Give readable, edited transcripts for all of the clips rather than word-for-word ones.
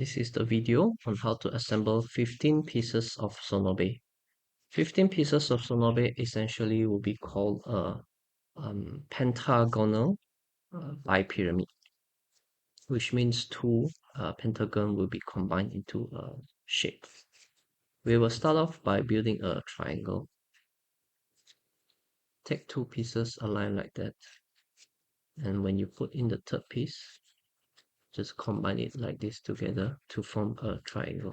This is the video on how to assemble 15 pieces of Sonobe. 15 pieces of Sonobe essentially will be called a pentagonal bipyramid, which means two pentagon will be combined into a shape. We will start off by building a triangle. Take two pieces aligned like that, and when you put in the third piece, just combine it like this together to form a triangle.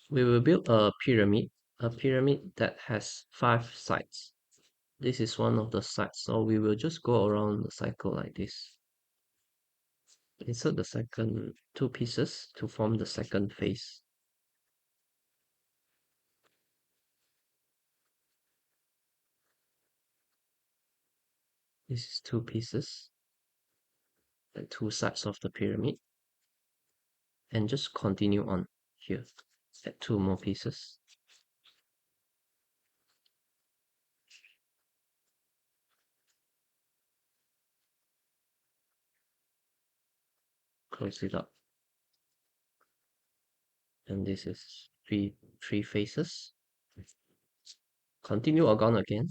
We will build a pyramid that has 5 sides. This is one of the sides, so we will just go around the cycle like this. Insert the second 2 pieces to form the second face. This is 2 pieces and 2 sides of the pyramid, and just continue on here. Add 2 more pieces. Close it up. And this is three faces. Continue on again.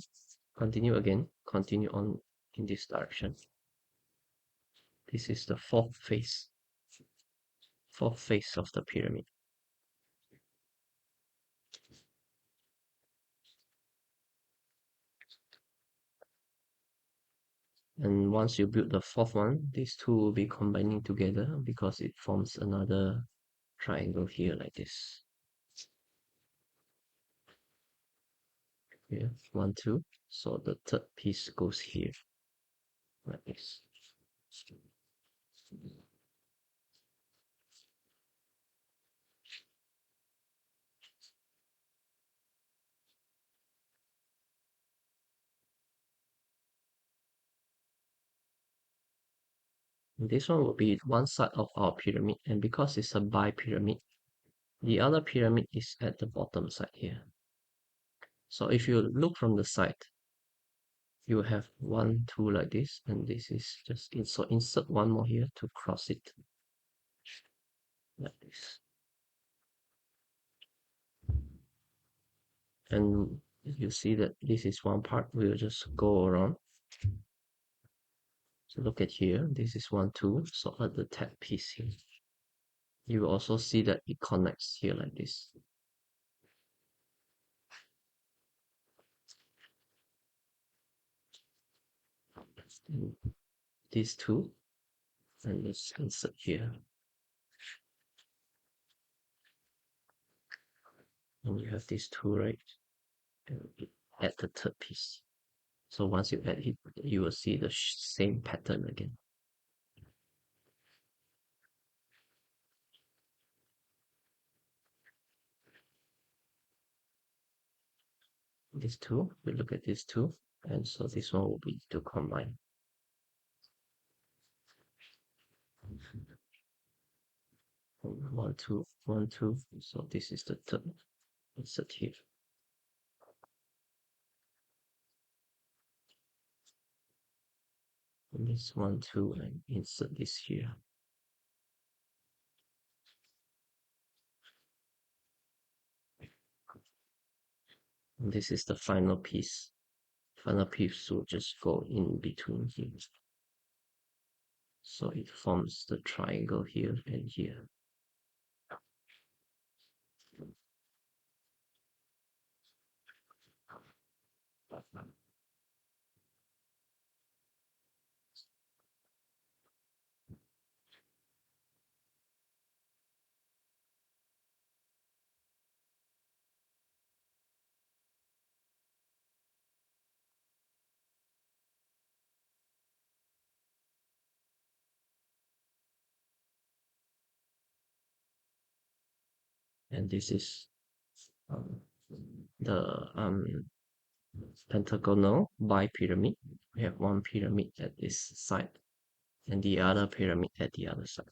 Continue again. Continue on in this direction. This is the fourth face of the pyramid. And once you build the fourth one, these two will be combining together because it forms another triangle here like this. Here, 1, 2. So the third piece goes here like this. This one will be one side of our pyramid, and because it's a bi-pyramid, the other pyramid is at the bottom side here. So if you look from the side, you have 1, 2 like this, and this is just so insert one more here to cross it like this. And you see that this is one part. We'll just go around. So look at here, this is 1, 2. So at the third piece here, you will also see that it connects here like this. And these two, and let's insert here. And you have these two, right? And add the third piece. So once you add it, you will see the same pattern again. These two, we look at these two, and so this one will be to combine. One, two, 1, 2. So this is the third. Insert here. And this 1, 2, and insert this here. And this is the final piece. Final piece will just go in between here. So it forms the triangle here and here. And this is the pentagonal bipyramid. We have one pyramid at this side and the other pyramid at the other side.